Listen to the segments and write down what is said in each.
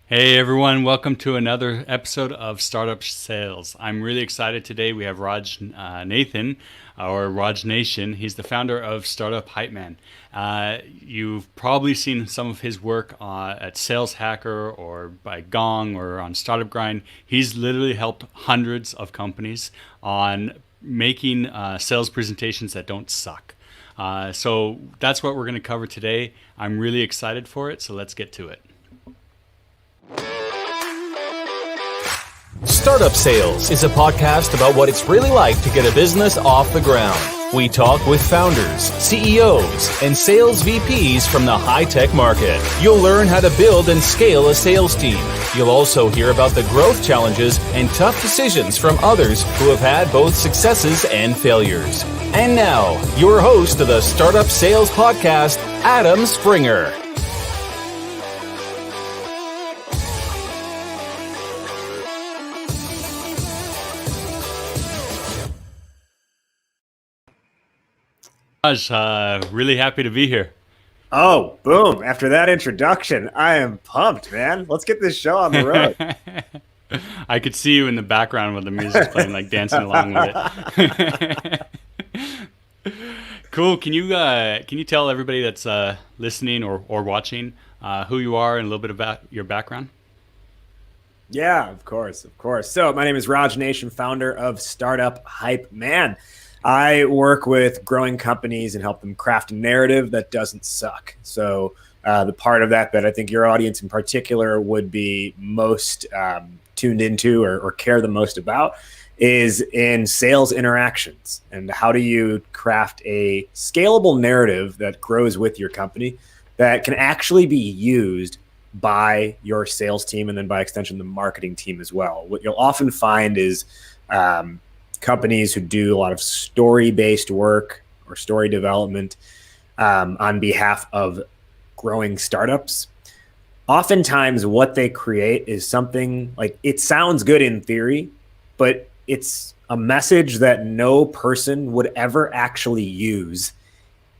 Hey everyone, welcome to another episode of Startup Sales. I'm really excited today. We have Nathan, or Raj Nation. He's the founder of Startup Hype Man. You've probably seen some of his work at Sales Hacker or by Gong or on Startup Grind. He's literally helped hundreds of companies on making sales presentations that don't suck. So that's what we're going to cover today. I'm really excited for it, so let's get to it. Startup Sales is a podcast about what it's really like to get a business off the ground. We talk with founders, CEOs, and sales VPs from the high-tech market. You'll learn how to build and scale a sales team. You'll also hear about the growth challenges and tough decisions from others who have had both successes and failures. And now, your host of the Startup Sales Podcast, Adam Springer. Raj, really happy to be here. Oh, boom. After that introduction, I am pumped, man. Let's get this show on the road. I could see you in the background with the music playing, like dancing along with it. Cool. Can you tell everybody that's listening or watching who you are and a little bit about your background? Yeah, of course. So my name is Raj Nation, founder of Startup Hype Man. I work with growing companies and help them craft a narrative that doesn't suck. So the part of that I think your audience in particular would be most tuned into or care the most about is in sales interactions. And how do you craft a scalable narrative that grows with your company that can actually be used by your sales team and then by extension the marketing team as well. What you'll often find is companies who do a lot of story-based work or story development on behalf of growing startups. Oftentimes what they create is something like it sounds good in theory, but it's a message that no person would ever actually use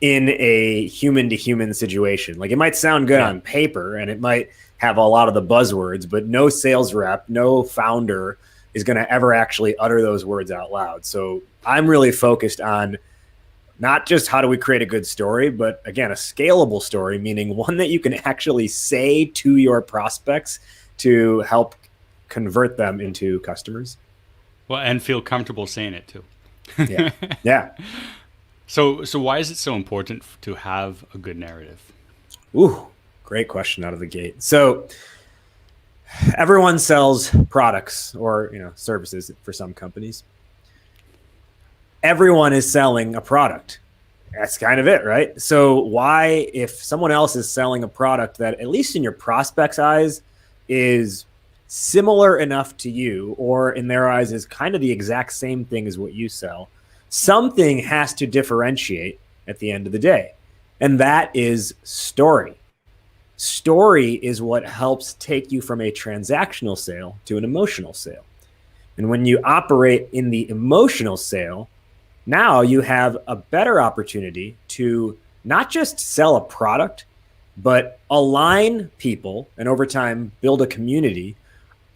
in a human-to-human situation. Like it might sound good on paper and it might have a lot of the buzzwords, but no sales rep, no founder is going to ever actually utter those words out loud. So I'm really focused on not just how do we create a good story, but again, a scalable story, meaning one that you can actually say to your prospects to help convert them into customers. Well, and feel comfortable saying it too. Yeah. So why is it so important to have a good narrative? Ooh, great question out of the gate. So everyone sells products or services for some companies. Everyone is selling a product. That's kind of it, right? So why, if someone else is selling a product that at least in your prospect's eyes is similar enough to you, or in their eyes is kind of the exact same thing as what you sell, something has to differentiate at the end of the day. And that is story. Story is what helps take you from a transactional sale to an emotional sale. And when you operate in the emotional sale, now you have a better opportunity to not just sell a product, but align people and over time build a community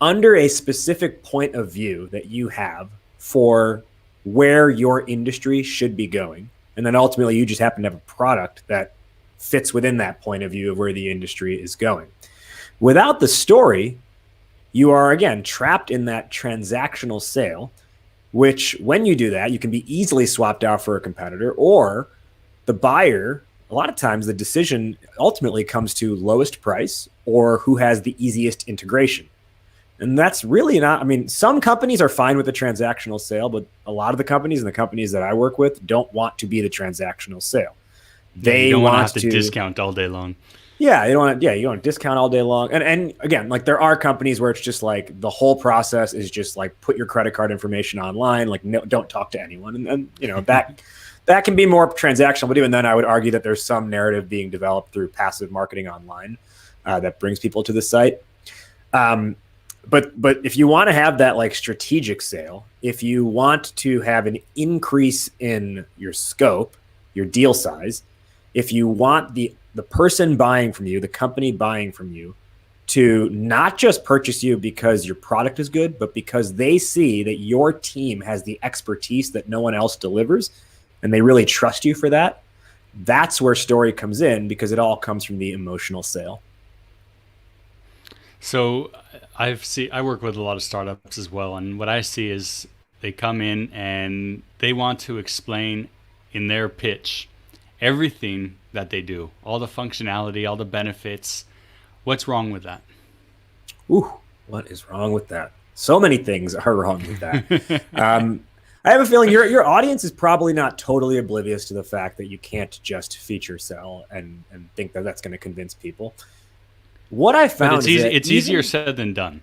under a specific point of view that you have for where your industry should be going. And then ultimately you just happen to have a product that fits within that point of view of where the industry is going. Without the story, you are again trapped in that transactional sale, which when you do that, you can be easily swapped out for a competitor, or the buyer, a lot of times the decision ultimately comes to lowest price or who has the easiest integration. And that's really not, some companies are fine with the transactional sale, but a lot of the companies and the companies that I work with don't want to be the transactional sale. They don't want to have to discount all day long. Yeah, you don't want to discount all day long. And again, like there are companies where it's just like the whole process is just like put your credit card information online, like no, don't talk to anyone. And that can be more transactional, but even then I would argue that there's some narrative being developed through passive marketing online that brings people to the site. But if you want to have that like strategic sale, if you want to have an increase in your scope, your deal size, if you want the person buying from you, the company buying from you, to not just purchase you because your product is good, but because they see that your team has the expertise that no one else delivers, and they really trust you for that. That's where story comes in, because it all comes from the emotional sale. So I work with a lot of startups as well, and what I see is they come in and they want to explain in their pitch everything that they do, all the functionality, all the benefits. What's wrong with that? Ooh, what is wrong with that? So many things are wrong with that. I have a feeling your audience is probably not totally oblivious to the fact that you can't just feature sell and think that that's going to convince people. What I found but it's easier said than done.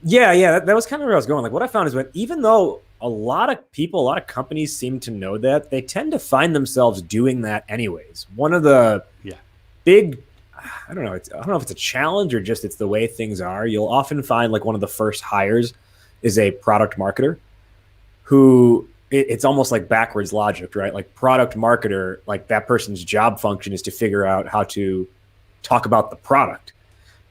Yeah, that was kind of where I was going. Like, what I found is that even though a lot of people, a lot of companies seem to know that, they tend to find themselves doing that anyways. One of the big, I don't know if it's a challenge or just it's the way things are. You'll often find like one of the first hires is a product marketer who it's almost like backwards logic, right? Like product marketer, like that person's job function is to figure out how to talk about the product.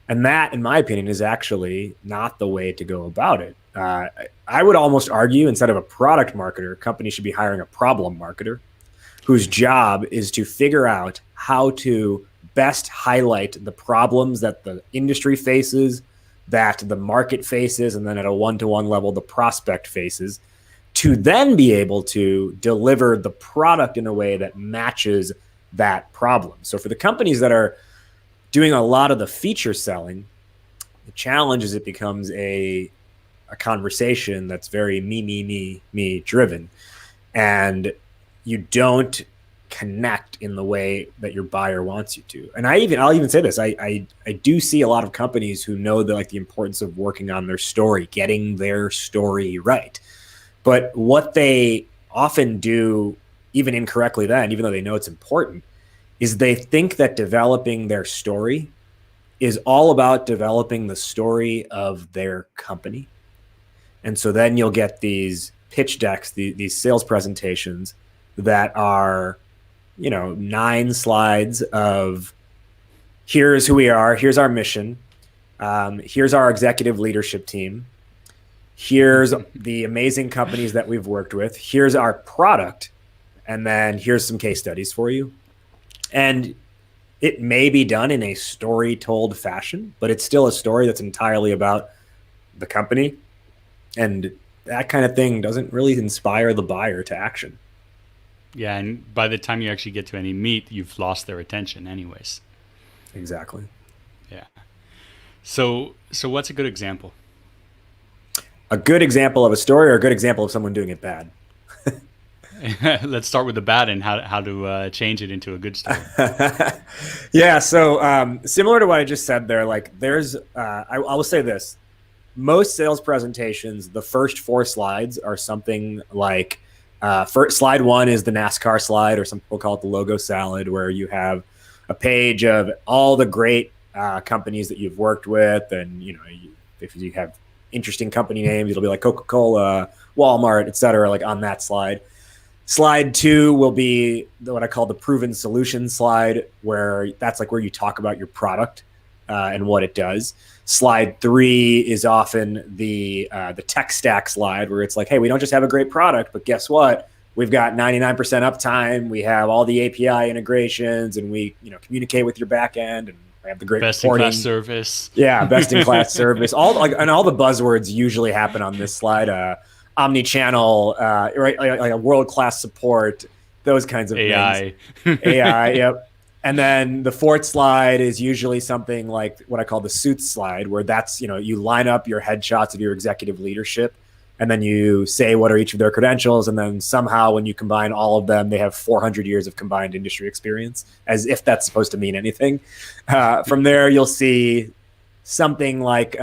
And that, in my opinion, is actually not the way to go about it. I would almost argue instead of a product marketer, companies should be hiring a problem marketer whose job is to figure out how to best highlight the problems that the industry faces, that the market faces, and then at a one-to-one level, the prospect faces, to then be able to deliver the product in a way that matches that problem. So for the companies that are doing a lot of the feature selling, the challenge is it becomes a conversation that's very me driven, and you don't connect in the way that your buyer wants you to. And I'll even say this, I do see a lot of companies who know that, like, the importance of working on their story, getting their story right. But what they often do, even incorrectly then, even though they know it's important, is they think that developing their story is all about developing the story of their company. And so then you'll get these pitch decks, these sales presentations that are, 9 slides of here's who we are, here's our mission, here's our executive leadership team, here's the amazing companies that we've worked with, here's our product, and then here's some case studies for you. And it may be done in a story told fashion, but it's still a story that's entirely about the company. And that kind of thing doesn't really inspire the buyer to action. Yeah, and by the time you actually get to any meat, you've lost their attention anyways. Exactly. Yeah. So what's a good example? A good example of a story, or a good example of someone doing it bad? Let's start with the bad and how to change it into a good story. Yeah, so similar to what I just said there, like there's, I will say this. Most sales presentations, the first 4 slides are something like, first slide 1 is the NASCAR slide, or some people call it the logo salad, where you have a page of all the great companies that you've worked with. And, if you have interesting company names, it'll be like Coca-Cola, Walmart, et cetera, like on that slide. Slide 2 will be what I call the proven solution slide, where that's like where you talk about your product and what it does. Slide 3 is often the tech stack slide, where it's like, hey, we don't just have a great product, but guess what? We've got 99% uptime. We have all the API integrations, and we communicate with your back end, and we have the great best reporting. in class service. Yeah, best in class service. All the buzzwords usually happen on this slide. Omni-channel, right? Like a world-class support, those kinds of AI. things. AI, yep. And then the 4th slide is usually something like what I call the suits slide, where that's, you line up your headshots of your executive leadership, and then you say what are each of their credentials, and then somehow when you combine all of them, they have 400 years of combined industry experience, as if that's supposed to mean anything. From there, you'll see something like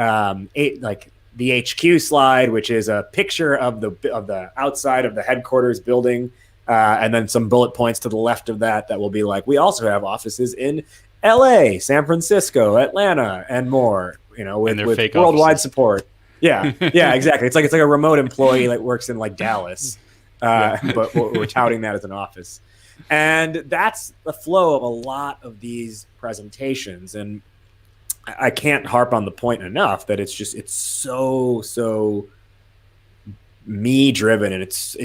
the HQ slide, which is a picture of the outside of the headquarters building, and then some bullet points to the left of that will be like, we also have offices in LA, San Francisco, Atlanta, and more, with worldwide offices. support. Yeah, yeah, exactly. It's like a remote employee that works in like Dallas, but we're touting that as an office. And that's the flow of a lot of these presentations. And I can't harp on the point enough that it's so me driven, and it's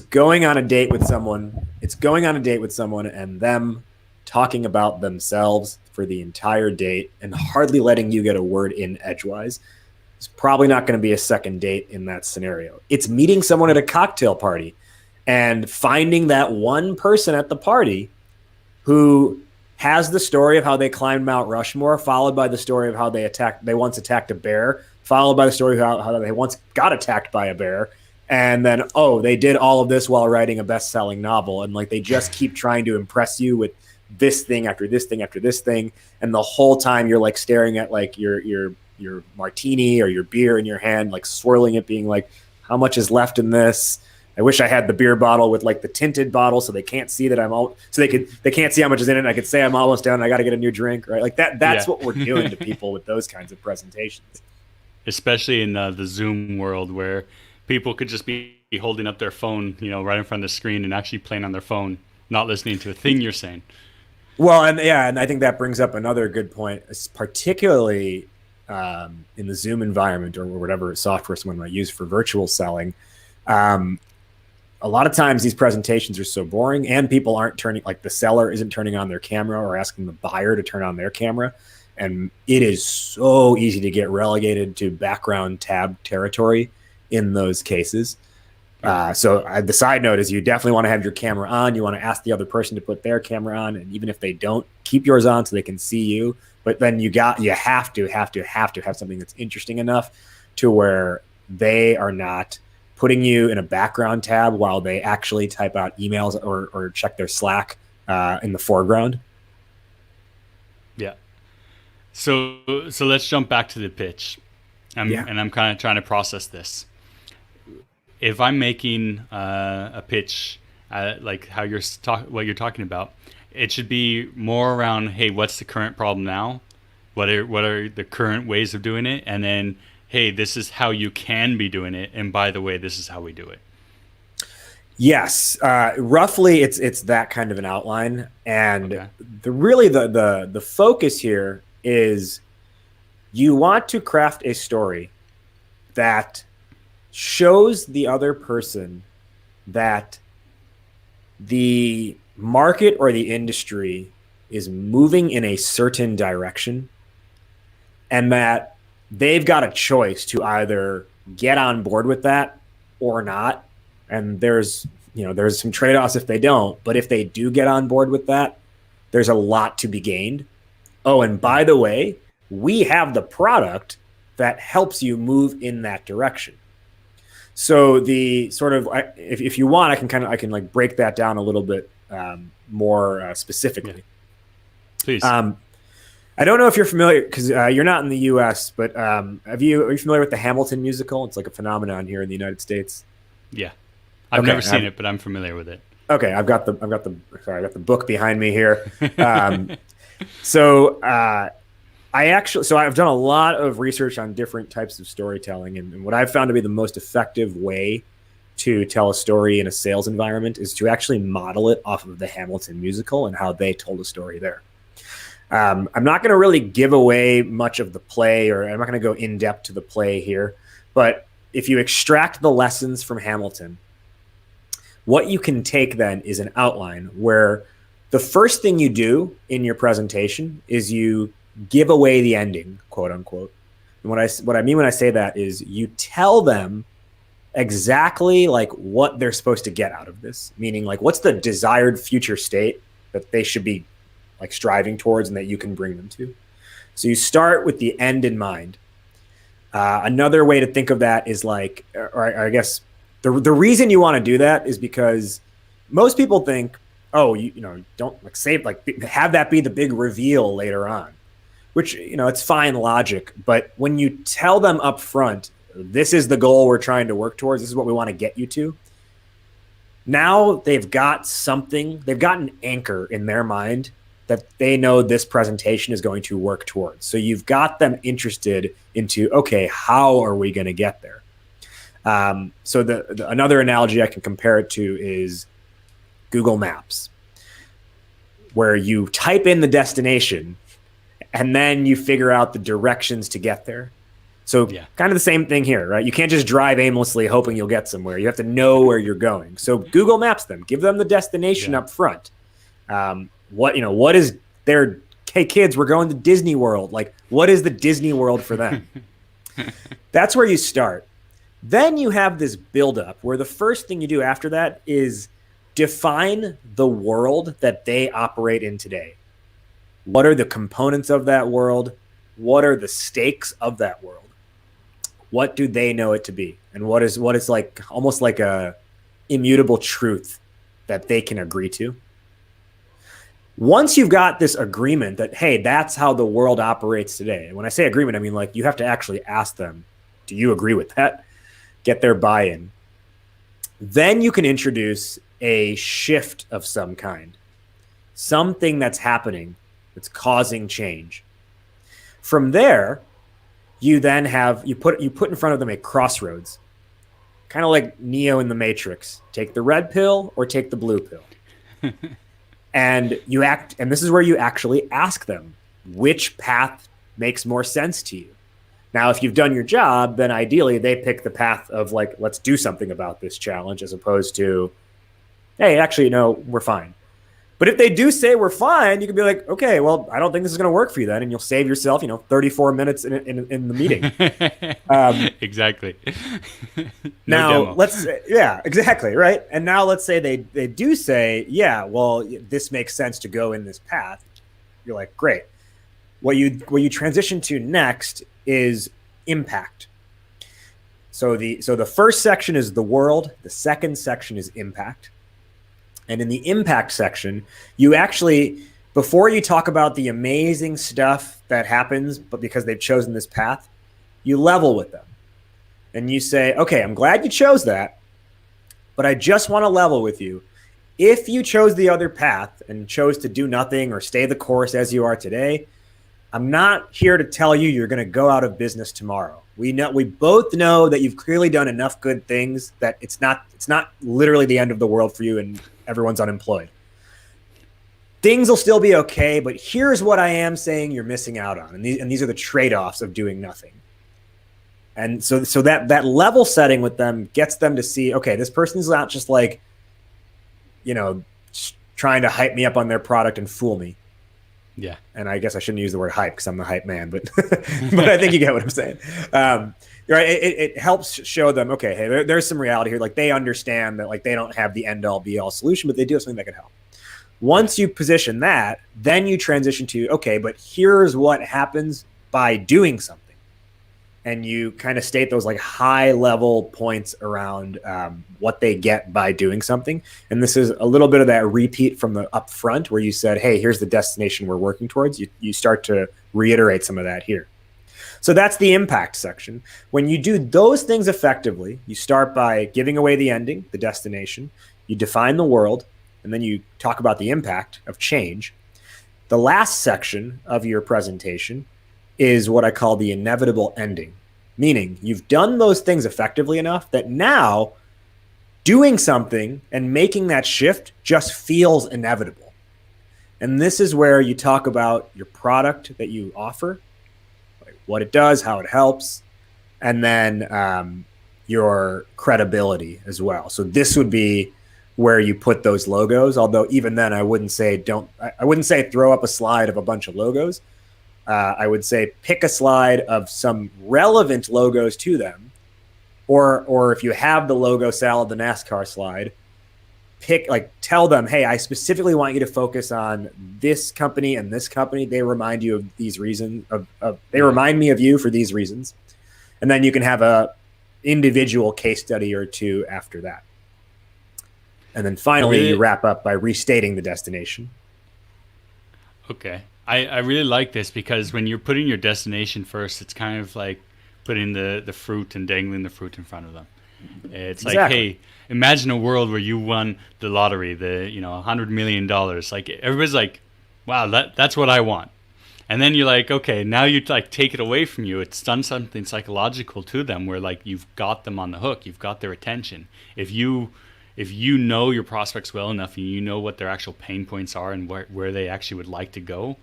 going on a date with someone. It's going on a date with someone and them talking about themselves for the entire date and hardly letting you get a word in edgewise. It's probably not going to be a second date in that scenario. It's meeting someone at a cocktail party and finding that one person at the party who has the story of how they climbed Mount Rushmore, followed by the story of how they once attacked a bear, followed by the story of how they once got attacked by a bear. And then, they did all of this while writing a best-selling novel. And like, they just keep trying to impress you with this thing after this thing after this thing. And the whole time you're like staring at like your martini or your beer in your hand, like swirling it, being like, how much is left in this? I wish I had the beer bottle with like the tinted bottle so they can't see that they can't see how much is in it. And I could say I'm almost done and I got to get a new drink, right? Like that's what we're doing to people with those kinds of presentations. Especially in the Zoom world where people could just be holding up their phone, right in front of the screen and actually playing on their phone, not listening to a thing you're saying. Well, and I think that brings up another good point, particularly in the Zoom environment or whatever software someone might use for virtual selling. A lot of times these presentations are so boring and people aren't turning, like the seller isn't turning on their camera or asking the buyer to turn on their camera. And it is so easy to get relegated to background tab territory in those cases. So the side note is you definitely want to have your camera on. You want to ask the other person to put their camera on. And even if they don't, keep yours on so they can see you. But then you have to have something that's interesting enough to where they are not putting you in a background tab while they actually type out emails or check their Slack in the foreground. Yeah. So let's jump back to the pitch. And I'm kind of trying to process this. If I'm making a pitch, like how what you're talking about, it should be more around, hey, what's the current problem now? What are the current ways of doing it? And then, hey, this is how you can be doing it. And by the way, this is how we do it. Yes, roughly, it's that kind of an outline. And Okay. the focus here is you want to craft a story that shows the other person that the market or the industry is moving in a certain direction and that they've got a choice to either get on board with that or not. And there's some trade-offs if they don't, but if they do get on board with that, there's a lot to be gained. Oh, and by the way, we have the product that helps you move in that direction. So the sort of, if you want, I can like break that down a little bit more specifically. Yeah. Please. I don't know if you're familiar because you're not in the U.S., but are you familiar with the Hamilton musical? It's like a phenomenon here in the United States. Yeah, I've never seen it, but I'm familiar with it. Okay, I've got the book behind me here. I've done a lot of research on different types of storytelling, and what I've found to be the most effective way to tell a story in a sales environment is to actually model it off of the Hamilton musical and how they told a story there. I'm not going to really give away much of the play, or I'm not going to go in depth to the play here, but if you extract the lessons from Hamilton, what you can take then is an outline where the first thing you do in your presentation is you give away the ending, quote unquote. And what I mean when I say that is you tell them exactly like what they're supposed to get out of this, meaning like what's the desired future state that they should be like striving towards and that you can bring them to. So you start with the end in mind. Another way to think of that is like, or I guess the reason you want to do that is because most people think, oh, don't like save, like have that be the big reveal later on, which, it's fine logic. But when you tell them up front, this is the goal we're trying to work towards, this is what we want to get you to. Now they've got an anchor in their mind that they know this presentation is going to work towards. So you've got them interested into, okay, how are we going to get there? So the another analogy I can compare it to is Google Maps, where you type in the destination and then you figure out the directions to get there. So kind of the same thing here, right? You can't just drive aimlessly hoping you'll get somewhere. You have to know where you're going. So Google Maps them, give them the destination up front. What is their, hey kids, we're going to Disney World. Like, what is the Disney World for them? That's where you start. Then you have this buildup where the first thing you do after that is define the world that they operate in today. What are the components of that world? What are the stakes of that world? What do they know it to be? And what is like almost like a immutable truth that they can agree to? Once you've got this agreement that, hey, that's how the world operates today. And when I say agreement, I mean like you have to actually ask them, do you agree with that? Get their buy-in. Then you can introduce a shift of some kind, something that's happening that's causing change. From there, you then have you put in front of them a crossroads, kind of like Neo in the Matrix. Take the red pill or take the blue pill. And this is where you actually ask them which path makes more sense to you. Now, if you've done your job, then ideally they pick the path of like, let's do something about this challenge, as opposed to, hey, actually, no, we're fine. But if they do say we're fine, you can be like, okay, well, I don't think this is going to work for you then. And you'll save yourself, 34 minutes in the meeting. Exactly. Now, exactly. Right. And now let's say they do say, yeah, well, this makes sense to go in this path. You're like, great. What you transition to next is impact. So the first section is the world. The second section is impact. And in the impact section, you actually, before you talk about the amazing stuff that happens, but because they've chosen this path, you level with them. And you say, okay, I'm glad you chose that, but I just want to level with you. If you chose the other path and chose to do nothing or stay the course as you are today, I'm not here to tell you you're going to go out of business tomorrow. We both know that you've clearly done enough good things that it's not literally the end of the world for you and everyone's unemployed. Things will still be okay, but here's what I am saying you're missing out on. And these are the trade-offs of doing nothing. And so that level setting with them gets them to see, okay, this person's not just like, trying to hype me up on their product and fool me. Yeah. And I guess I shouldn't use the word hype because I'm the hype man, but but I think you get what I'm saying. Right? It helps show them, okay, hey, there's some reality here. Like they understand that like they don't have the end all be all solution, but they do have something that can help. Once you position that, then you transition to, okay, but here's what happens by doing something. And you kind of state those like high level points around what they get by doing something. And this is a little bit of that repeat from the upfront where you said, hey, here's the destination we're working towards. You start to reiterate some of that here. So that's the impact section. When you do those things effectively, you start by giving away the ending, the destination, you define the world, and then you talk about the impact of change. The last section of your presentation is what I call the inevitable ending, meaning you've done those things effectively enough that now doing something and making that shift just feels inevitable. And this is where you talk about your product that you offer, like what it does, how it helps, and then your credibility as well. So this would be where you put those logos, although even then I wouldn't say throw up a slide of a bunch of logos. I would say pick a slide of some relevant logos to them, or if you have the logo salad, the NASCAR slide, tell them, hey, I specifically want you to focus on this company and this company. They remind you of these reasons. They remind me of you for these reasons, and then you can have a individual case study or two after that, and then finally you wrap up by restating the destination. Okay. I really like this because when you're putting your destination first, it's kind of like putting the fruit and dangling the fruit in front of them. It's like, hey, imagine a world where you won the lottery, $100 million. Like everybody's like, wow, that's what I want. And then you're like, okay, now you like take it away from you. It's done something psychological to them where like you've got them on the hook. You've got their attention. If you know your prospects well enough and you know what their actual pain points are and where they actually would like to go,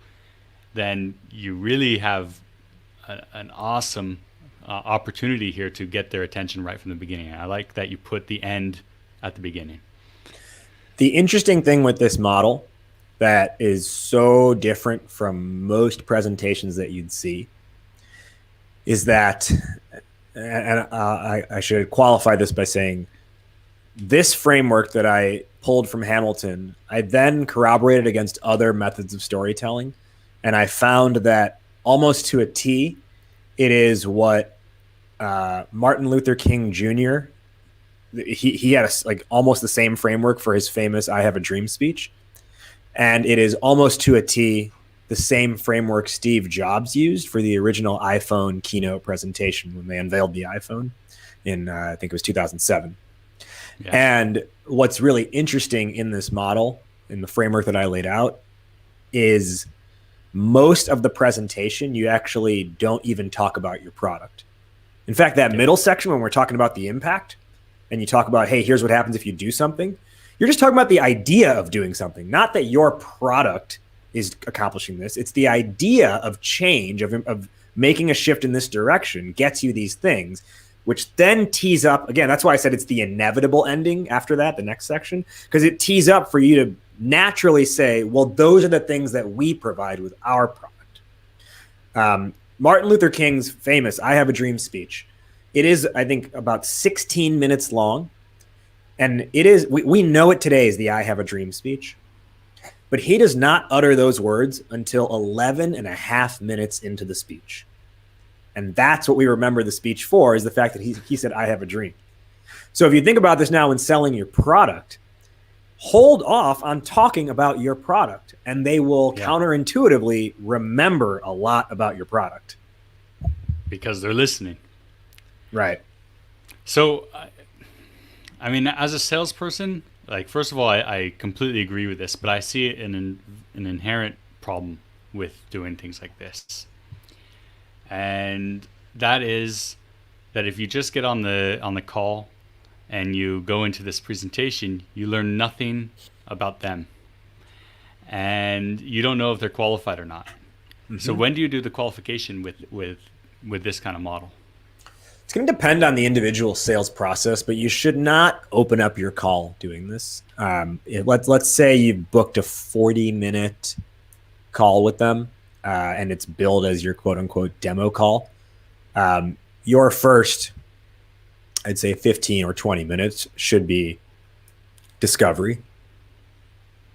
then you really have an awesome opportunity here to get their attention right from the beginning. I like that you put the end at the beginning. The interesting thing with this model that is so different from most presentations that you'd see is that, and I should qualify this by saying, this framework that I pulled from Hamilton, I then corroborated against other methods of storytelling, and I found that almost to a T, it is what Martin Luther King Jr. He had like almost the same framework for his famous "I Have a Dream" speech, and it is almost to a T the same framework Steve Jobs used for the original iPhone keynote presentation when they unveiled the iPhone in I think it was 2007. Yeah. And what's really interesting in this model, in the framework that I laid out, is most of the presentation, you actually don't even talk about your product. In fact, that middle section, when we're talking about the impact and you talk about, hey, here's what happens if you do something, you're just talking about the idea of doing something, not that your product is accomplishing this. It's the idea of change, of making a shift in this direction gets you these things, which then tees up, again, that's why I said it's the inevitable ending after that, the next section, because it tees up for you to naturally say, well, those are the things that we provide with our product. Martin Luther King's famous "I Have a Dream" speech. It is, I think, about 16 minutes long. And it is, we know it today is the "I Have a Dream" speech. But he does not utter those words until 11 and a half minutes into the speech. And that's what we remember the speech for, is the fact that he said, "I have a dream." So if you think about this now when selling your product, hold off on talking about your product, and they will counterintuitively remember a lot about your product. Because they're listening. Right. So, I mean, as a salesperson, like, first of all, I completely agree with this, but I see an inherent problem with doing things like this. And that is that if you just get on the call and you go into this presentation, you learn nothing about them. And you don't know if they're qualified or not. Mm-hmm. So when do you do the qualification with this kind of model? It's going to depend on the individual sales process, but you should not open up your call doing this. Let's say you've booked a 40-minute call with them, and it's billed as your quote-unquote demo call. Your first, I'd say 15 or 20 minutes should be discovery.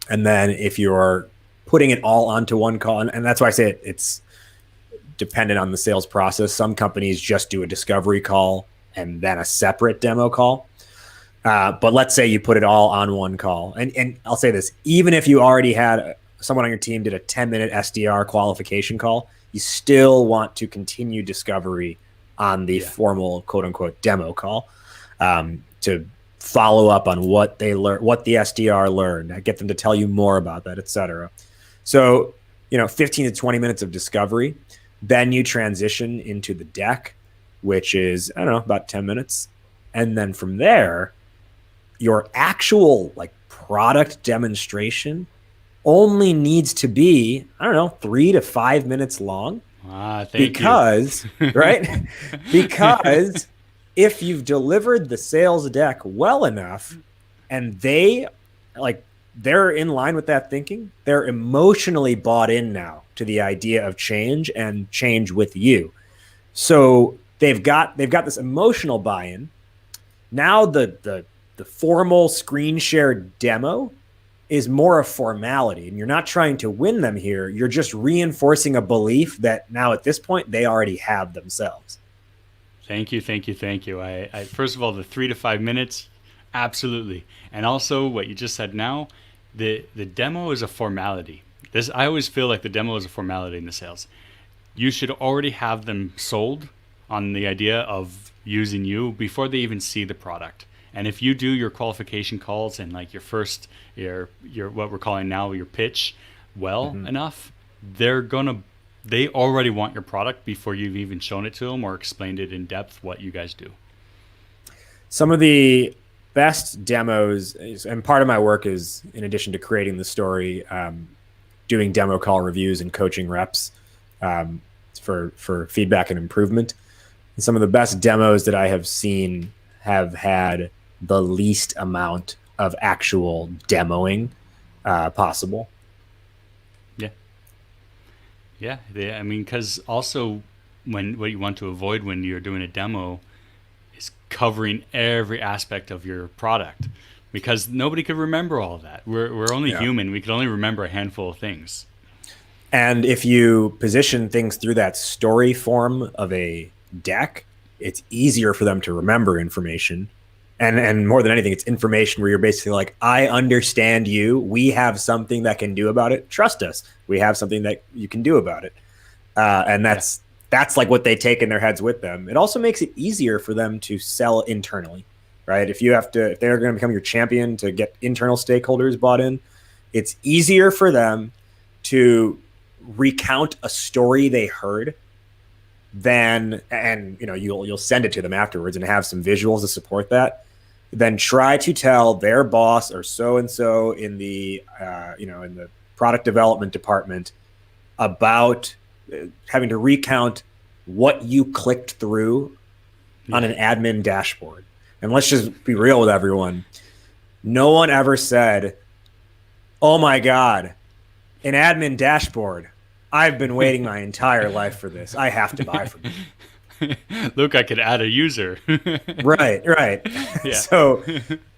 And then if you're putting it all onto one call, and that's why I say it's dependent on the sales process. Some companies just do a discovery call and then a separate demo call. But let's say you put it all on one call. And I'll say this, even if you already had someone on your team did a 10-minute SDR qualification call, you still want to continue discovery on the formal quote unquote demo call to follow up on what they learned, what the SDR learned, get them to tell you more about that, et cetera. So, 15 to 20 minutes of discovery. Then you transition into the deck, which is, I don't know, about 10 minutes. And then from there, your actual product demonstration only needs to be, 3 to 5 minutes long. Because, right? Because if you've delivered the sales deck well enough and they're in line with that thinking, they're emotionally bought in now to the idea of change and change with you. So they've got this emotional buy-in. Now the formal screen share demo is more a formality, and you're not trying to win them here. You're just reinforcing a belief that now at this point they already have themselves. Thank you. I first of all, the 3 to 5 minutes, absolutely. And also what you just said now, the demo is a formality. I always feel like the demo is a formality in the sales. You should already have them sold on the idea of using you before they even see the product. And if you do your qualification calls and your what we're calling now your pitch enough, they already want your product before you've even shown it to them or explained it in depth what you guys do. Some of the best demos, and part of my work is, in addition to creating the story, doing demo call reviews and coaching reps for feedback and improvement. And some of the best demos that I have seen have had the least amount of actual demoing possible. Yeah. I mean, because also what you want to avoid when you're doing a demo is covering every aspect of your product, because nobody could remember all of that. We're only human. We can only remember a handful of things. And if you position things through that story form of a deck, it's easier for them to remember information. And more than anything, it's information where you're basically like, I understand you. We have something that can do about it. Trust us. We have something that you can do about it. And that's like what they take in their heads with them. It also makes it easier for them to sell internally, right? If they're going to become your champion to get internal stakeholders bought in, it's easier for them to recount a story they heard and you'll send it to them afterwards and have some visuals to support that, then try to tell their boss or so-and-so in the in the product development department about having to recount what you clicked through on an admin dashboard. And let's just be real with everyone. No one ever said, oh my God, an admin dashboard. I've been waiting my entire life for this. I have to buy from you. Look, I could add a user. Right. Yeah. So,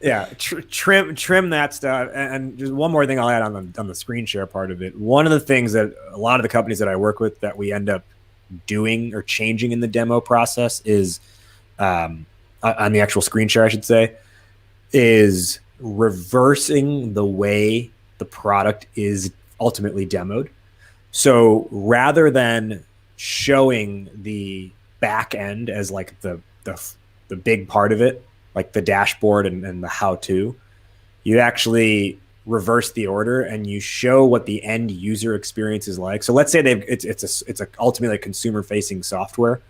yeah, trim that stuff. And just one more thing I'll add on the screen share part of it. One of the things that a lot of the companies that I work with that we end up doing or changing in the demo process is, on the actual screen share, I should say, is reversing the way the product is ultimately demoed. So rather than showing the back end as like the big part of it, like the dashboard and the how-to, you actually reverse the order and you show what the end user experience is like. So let's say it's ultimately a consumer-facing software,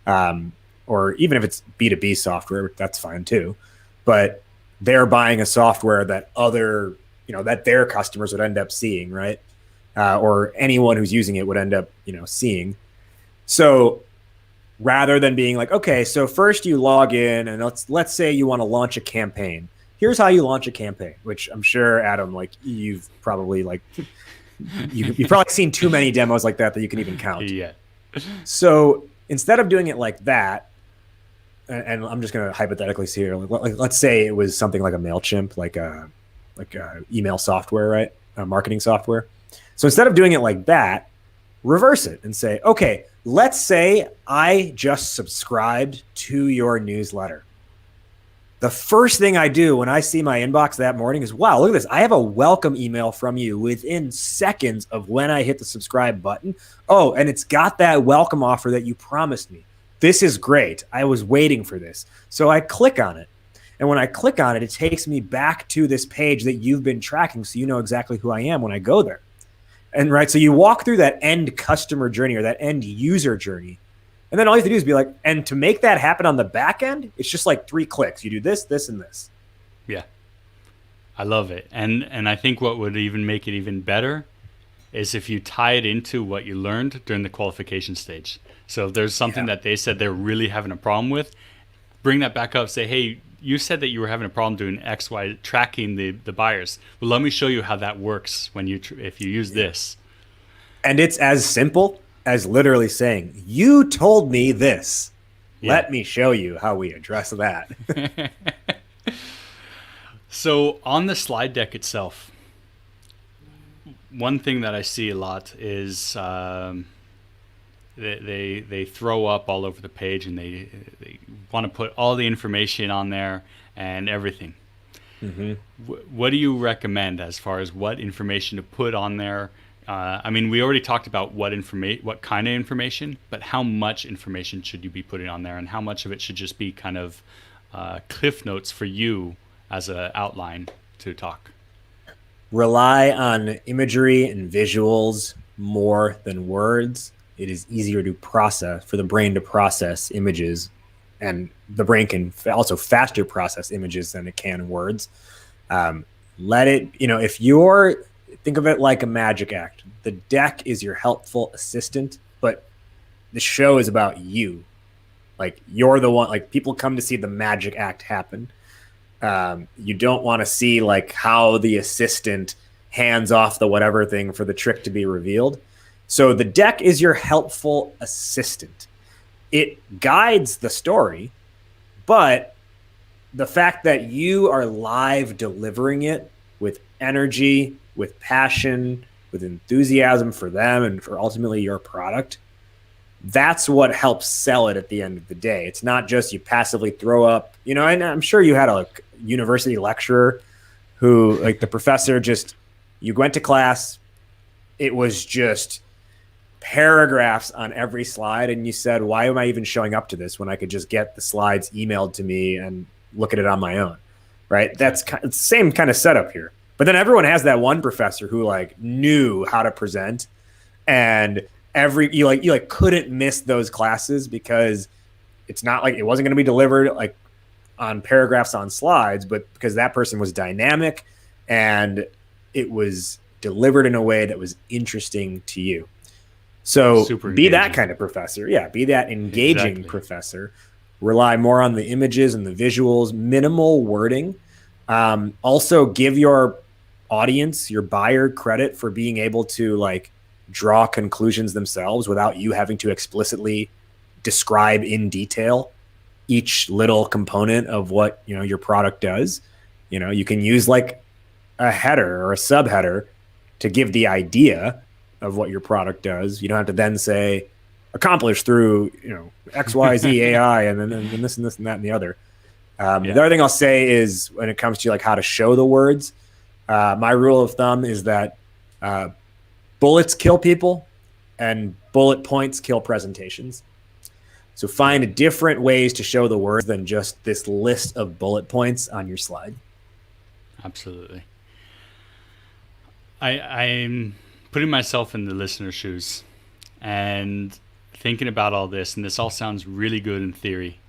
or even if it's B2B software, that's fine too. But they're buying a software that that their customers would end up seeing, right? Or anyone who's using it would end up, seeing. So rather than being like, okay, so first you log in and let's say you want to launch a campaign. Here's how you launch a campaign, which I'm sure, Adam, like you've probably you've probably seen too many demos like that you can even count. Yeah. So instead of doing it like that, and I'm just going to hypothetically see here, let's say it was something like a MailChimp, like a email software, right? A marketing software. So instead of doing it like that, reverse it and say, okay, let's say I just subscribed to your newsletter. The first thing I do when I see my inbox that morning is, wow, look at this. I have a welcome email from you within seconds of when I hit the subscribe button. Oh, and it's got that welcome offer that you promised me. This is great. I was waiting for this. So I click on it. And when I click on it, it takes me back to this page that you've been tracking so you know exactly who I am when I go there. And right, so you walk through that end customer journey or that end user journey. And then all you have to do is be like, and to make that happen on the back end, it's just like 3 clicks. You do this, this, and this. Yeah. I love it. And I think what would even make it even better is if you tie it into what you learned during the qualification stage. So if there's something that they said they're really having a problem with, bring that back up, say, hey, you said that you were having a problem doing X, Y, tracking the buyers. Well, let me show you how that works if you use this. And it's as simple as literally saying, you told me this. Yeah. Let me show you how we address that. So on the slide deck itself, one thing that I see a lot is they throw up all over the page and they want to put all the information on there and everything. Mm-hmm. What do you recommend as far as what information to put on there? I mean, we already talked about what kind of information, but how much information should you be putting on there, and how much of it should just be kind of cliff notes for you as an outline to talk? Rely on imagery and visuals more than words. It is easier to process, for the brain to process images, and the brain can also faster process images than it can words. Let it, if think of it like a magic act. The deck is your helpful assistant, but the show is about you. Like you're the one, like people come to see the magic act happen. You don't want to see like how the assistant hands off the whatever thing for the trick to be revealed. So the deck is your helpful assistant. It guides the story, but the fact that you are live delivering it with energy, with passion, with enthusiasm for them and for ultimately your product, that's what helps sell it at the end of the day. It's not just you passively throw up, and I'm sure you had a university lecturer who, like the professor, just, you went to class, it was just paragraphs on every slide, and you said, why am I even showing up to this when I could just get the slides emailed to me and look at it on my own, right? That's the same kind of setup here. But then everyone has that one professor who like knew how to present, and you couldn't miss those classes because it's not like it wasn't going to be delivered like on paragraphs on slides, but because that person was dynamic and it was delivered in a way that was interesting to you. So be that kind of professor. Yeah, be that engaging professor. Rely more on the images and the visuals, minimal wording. Also give your audience, your buyer, credit for being able to like draw conclusions themselves without you having to explicitly describe in detail each little component of what your product does. You can use like a header or a subheader to give the idea of what your product does. You don't have to then say accomplished through XYZ AI and then this and this and that and the other. The other thing I'll say is when it comes to like how to show the words, my rule of thumb is that bullets kill people and bullet points kill presentations. So find different ways to show the words than just this list of bullet points on your slide. Absolutely. I'm putting myself in the listener's shoes and thinking about all this, and this all sounds really good in theory.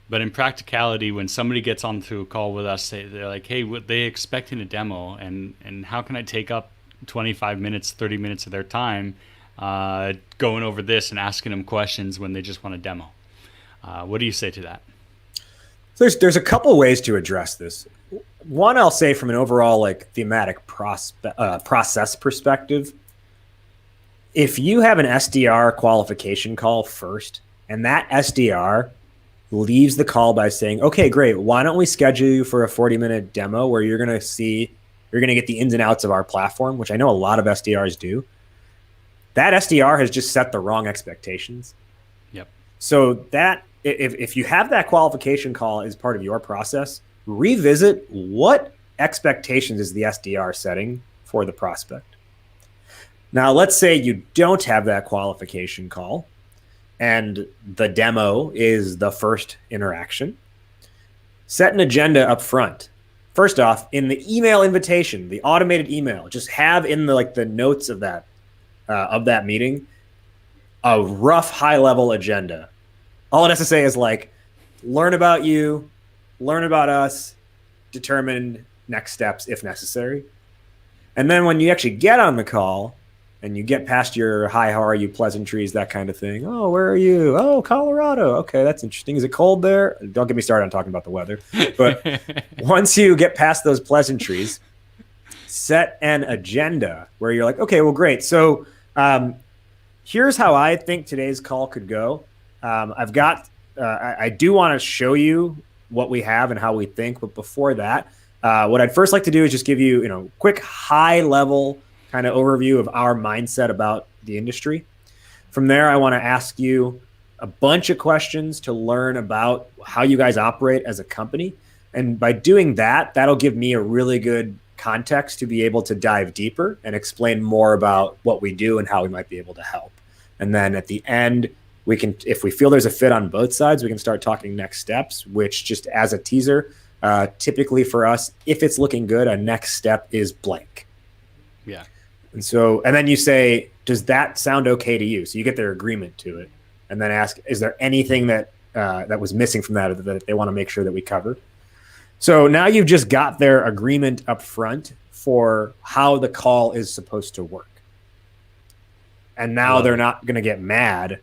But in practicality, when somebody gets onto a call with us, they're like, hey, what they expect in a demo, and how can I take up 25 minutes, 30 minutes of their time going over this and asking them questions when they just want a demo? What do you say to that? There's a couple ways to address this. One, I'll say from an overall like thematic process perspective, if you have an SDR qualification call first, and that SDR leaves the call by saying, okay, great, why don't we schedule you for a 40-minute demo where you're going to get the ins and outs of our platform, which I know a lot of SDRs do. That SDR has just set the wrong expectations. Yep. So that if you have that qualification call as part of your process, revisit what expectations is the SDR setting for the prospect. Now, let's say you don't have that qualification call and the demo is the first interaction. Set an agenda up front. First off, in the email invitation, the automated email, just have in the notes of that meeting a rough high-level agenda. All it has to say is like, learn about you, learn about us, determine next steps if necessary. And then when you actually get on the call and you get past your hi, how are you pleasantries, that kind of thing. Oh, where are you? Oh, Colorado. Okay, that's interesting. Is it cold there? Don't get me started on talking about the weather. But once you get past those pleasantries, set an agenda where you're like, okay, well, great. So here's how I think today's call could go. I do want to show you what we have and how we think. But before that, what I'd first like to do is just give you, quick high level kind of overview of our mindset about the industry. From there, I want to ask you a bunch of questions to learn about how you guys operate as a company. And by doing that, that'll give me a really good context to be able to dive deeper and explain more about what we do and how we might be able to help. And then at the end, we can, if we feel there's a fit on both sides, we can start talking next steps, which just as a teaser, typically for us, if it's looking good, a next step is blank. Yeah. And then you say, does that sound okay to you? So you get their agreement to it and then ask, is there anything that was missing from that or that they want to make sure that we cover? So now you've just got their agreement up front for how the call is supposed to work. And now they're not going to get mad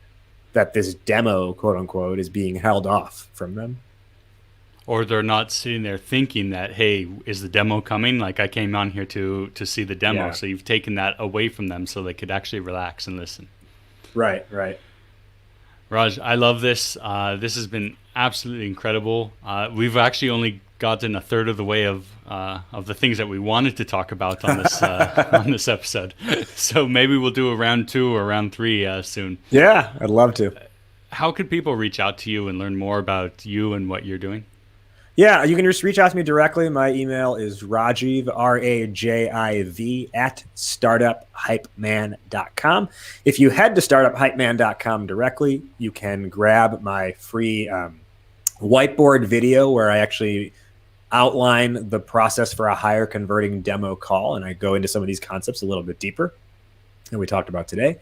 that this demo, quote unquote, is being held off from them. Or they're not sitting there thinking that, hey, is the demo coming? Like, I came on here to see the demo. Yeah. So you've taken that away from them so they could actually relax and listen. Right. Raj, I love this. This has been absolutely incredible. We've actually only gotten a third of the way of the things that we wanted to talk about on this on this episode. So maybe we'll do a round 2 or round 3 soon. Yeah, I'd love to. How could people reach out to you and learn more about you and what you're doing? Yeah, you can just reach out to me directly. My email is Rajiv, RAJIV, at startuphypeman.com. If you head to startuphypeman.com directly, you can grab my free whiteboard video where I actually outline the process for a higher converting demo call, and I go into some of these concepts a little bit deeper than we talked about today.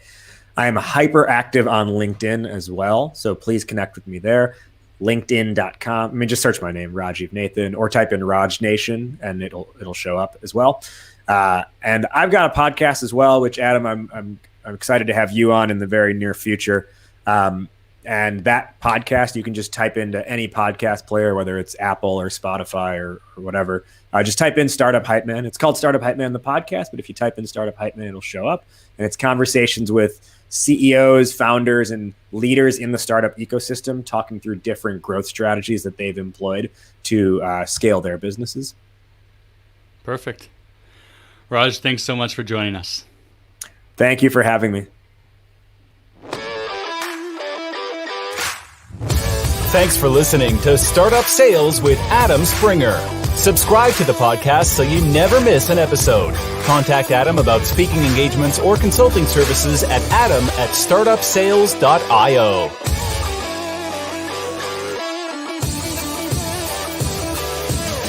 I am hyper active on LinkedIn as well, so please connect with me there. LinkedIn.com. I mean, just search my name, Rajiv Nathan, or type in Raj Nation, and it'll show up as well. And I've got a podcast as well, which Adam, I'm excited to have you on in the very near future. And that podcast, you can just type into any podcast player, whether it's Apple or Spotify or whatever. Just type in Startup Hype Man. It's called Startup Hype Man, the podcast, but if you type in Startup Hype Man, it'll show up. And it's conversations with CEOs, founders, and leaders in the startup ecosystem talking through different growth strategies that they've employed to scale their businesses. Perfect. Raj, thanks so much for joining us. Thank you for having me. Thanks for listening to Startup Sales with Adam Springer. Subscribe to the podcast so you never miss an episode. Contact Adam about speaking engagements or consulting services at adam@startupsales.io.